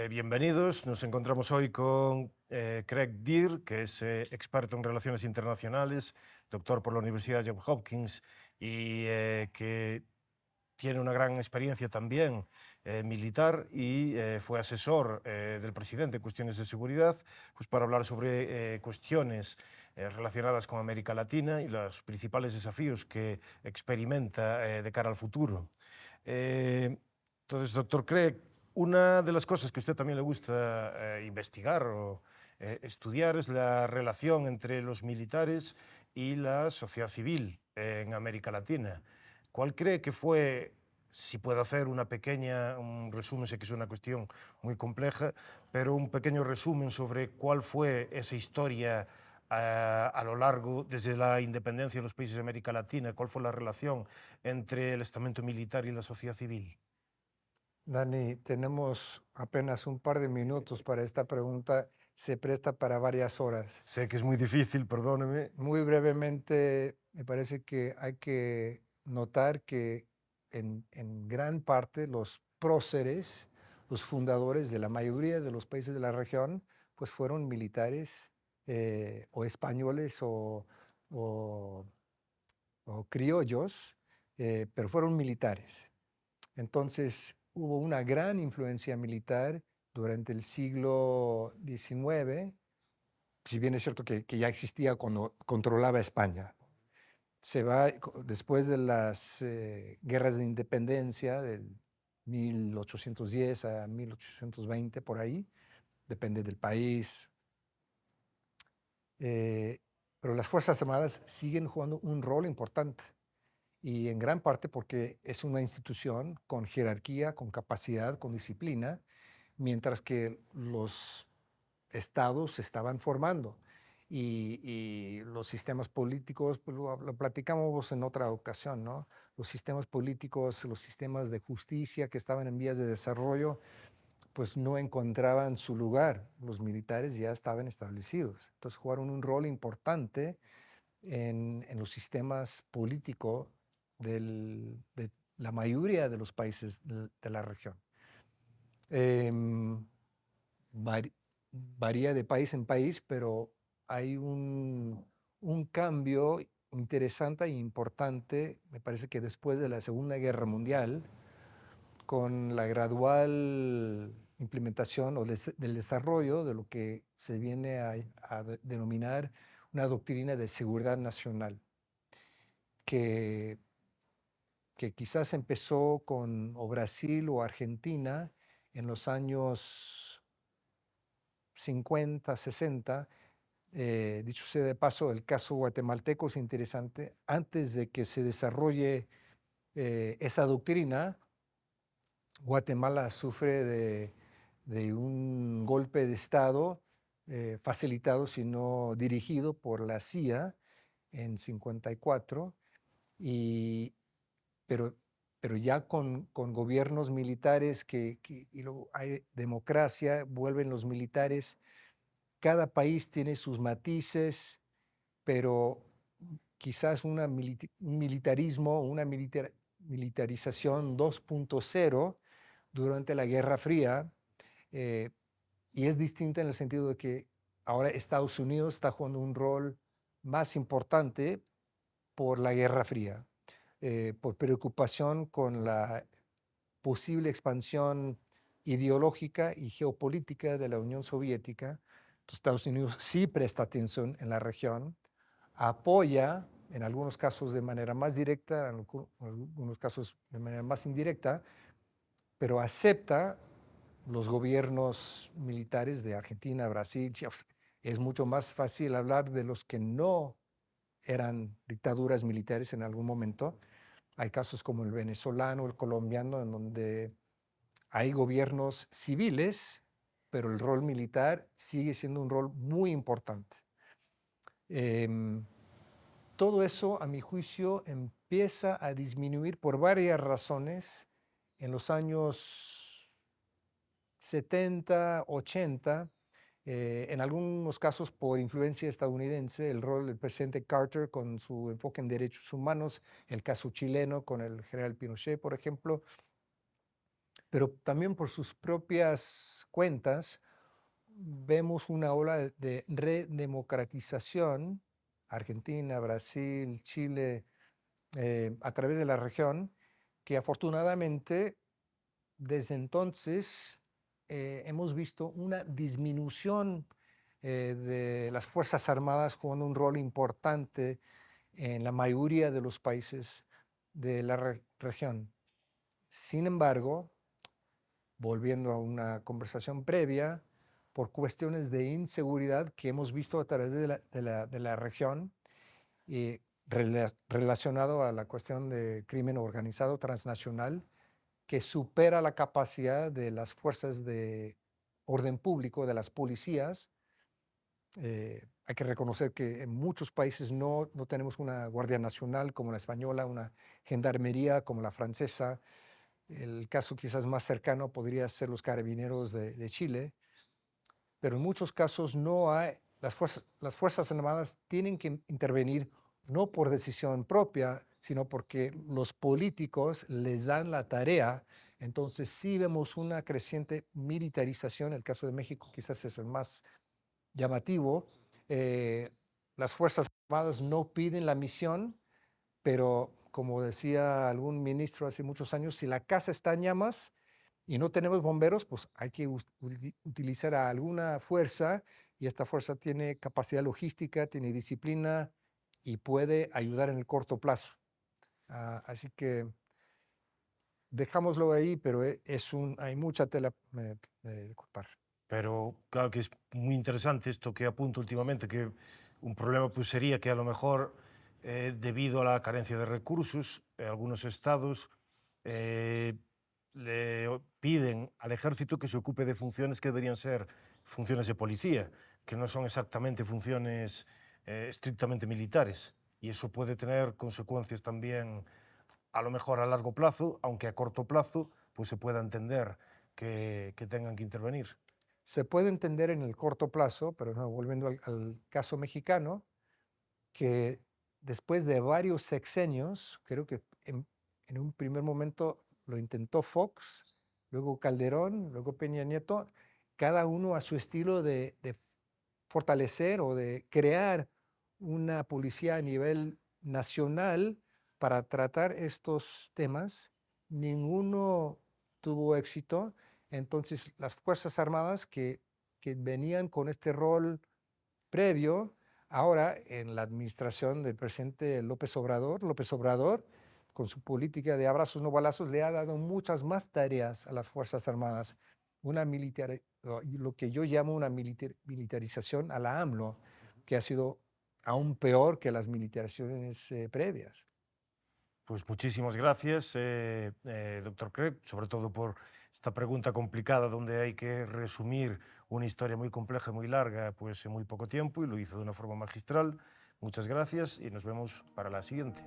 Bienvenidos. Nos encontramos hoy con Craig Deer, que es experto en relaciones internacionales, doctor por la Universidad Johns Hopkins y que tiene una gran experiencia también militar y fue asesor del presidente en cuestiones de seguridad, pues para hablar sobre cuestiones relacionadas con América Latina y los principales desafíos que experimenta de cara al futuro. Entonces, doctor Craig, una de las cosas que a usted también le gusta investigar o estudiar es la relación entre los militares y la sociedad civil en América Latina. ¿Cuál cree que fue, si puedo hacer un resumen, sé que es una cuestión muy compleja, pero un pequeño resumen sobre cuál fue esa historia a lo largo, desde la independencia de los países de América Latina, cuál fue la relación entre el estamento militar y la sociedad civil? Dani, tenemos apenas un par de minutos para esta pregunta. Se presta para varias horas. Sé que es muy difícil, perdóneme. Muy brevemente, me parece que hay que notar que en gran parte los próceres, los fundadores de la mayoría de los países de la región, pues fueron militares o españoles o- o criollos, pero fueron militares. Entonces hubo una gran influencia militar durante el siglo XIX, si bien es cierto que ya existía cuando controlaba España. Se va después de las guerras de independencia del 1810 a 1820, por ahí, depende del país. eh, pero las Fuerzas Armadas siguen jugando un rol importante y en gran parte porque es una institución con jerarquía, con capacidad, con disciplina, mientras que los estados se estaban formando y los sistemas políticos, pues lo platicamos en otra ocasión, ¿no? Los sistemas políticos, los sistemas de justicia que estaban en vías de desarrollo, pues no encontraban su lugar. Los militares ya estaban establecidos. Entonces jugaron un rol importante en los sistemas políticos de la mayoría de los países de la región. Em, vari- Varía de país en país, pero hay un cambio interesante e importante, me parece que después de la Segunda Guerra Mundial, con la gradual implementación del desarrollo de lo que se viene a denominar una doctrina de seguridad nacional, que, que quizás empezó con o Brasil o Argentina en los años 50, 60. Dicho sea de paso, el caso guatemalteco es interesante. Antes de que se desarrolle esa doctrina, Guatemala sufre de un golpe de Estado facilitado, sino dirigido por la CIA en 54, y, pero, pero ya con gobiernos militares y luego hay democracia, vuelven los militares. Cada país tiene sus matices, pero quizás un militarismo, una militarización 2.0 durante la Guerra Fría, eh, y es distinta en el sentido de que ahora Estados Unidos está jugando un rol más importante por la Guerra Fría, por preocupación con la posible expansión ideológica y geopolítica de la Unión Soviética. Estados Unidos sí presta atención en la región, apoya en algunos casos de manera más directa, en algunos casos de manera más indirecta, pero acepta los gobiernos militares de Argentina, Brasil, Chile. Es mucho más fácil hablar de los que no eran dictaduras militares en algún momento. Hay casos como el venezolano, el colombiano, en donde hay gobiernos civiles, pero el rol militar sigue siendo un rol muy importante. Eh, Todo eso, a mi juicio, empieza a disminuir por varias razones en los años 70, 80, en algunos casos por influencia estadounidense, el rol del presidente Carter con su enfoque en derechos humanos, el caso chileno con el general Pinochet, por ejemplo, pero también por sus propias cuentas vemos una ola de redemocratización, Argentina, Brasil, Chile, a través de la región, que afortunadamente desde entonces hemos visto una disminución de las Fuerzas Armadas jugando un rol importante en la mayoría de los países de la región. Sin embargo, volviendo a una conversación previa, por cuestiones de inseguridad que hemos visto a través de la región, relacionado a la cuestión de crimen organizado transnacional, que supera la capacidad de las fuerzas de orden público, de las policías. Hay que reconocer que en muchos países no tenemos una Guardia Nacional como la española, una gendarmería como la francesa. El caso quizás más cercano podría ser los carabineros de Chile, pero en muchos casos no hay, las fuerzas armadas tienen que intervenir no por decisión propia, sino porque los políticos les dan la tarea. Entonces sí vemos una creciente militarización. El caso de México quizás es el más llamativo. Las fuerzas armadas no piden la misión, pero como decía algún ministro hace muchos años, si la casa está en llamas y no tenemos bomberos, pues hay que utilizar a alguna fuerza, y esta fuerza tiene capacidad logística, tiene disciplina y puede ayudar en el corto plazo. Así que dejámoslo ahí, pero hay mucha tela de cortar. Pero claro que es muy interesante esto que apunto últimamente, que un problema pues sería que a lo mejor debido a la carencia de recursos, algunos estados le piden al ejército que se ocupe de funciones que deberían ser funciones de policía, que no son exactamente funciones estrictamente militares. Y eso puede tener consecuencias también, a lo mejor a largo plazo, aunque a corto plazo pues se pueda entender que tengan que intervenir. Se puede entender en el corto plazo, pero no, volviendo al caso mexicano, que después de varios sexenios, creo que en un primer momento lo intentó Fox, luego Calderón, luego Peña Nieto, cada uno a su estilo de fortalecer o de crear una policía a nivel nacional para tratar estos temas. Ninguno tuvo éxito. Entonces, las Fuerzas Armadas que venían con este rol previo, ahora en la administración del presidente López Obrador, con su política de abrazos no balazos, le ha dado muchas más tareas a las Fuerzas Armadas, lo que yo llamo una militarización a la AMLO, que ha sido aún peor que las militarizaciones previas. Pues muchísimas gracias, doctor Kreb, sobre todo por esta pregunta complicada donde hay que resumir una historia muy compleja y muy larga pues en muy poco tiempo, y lo hizo de una forma magistral. Muchas gracias y nos vemos para la siguiente.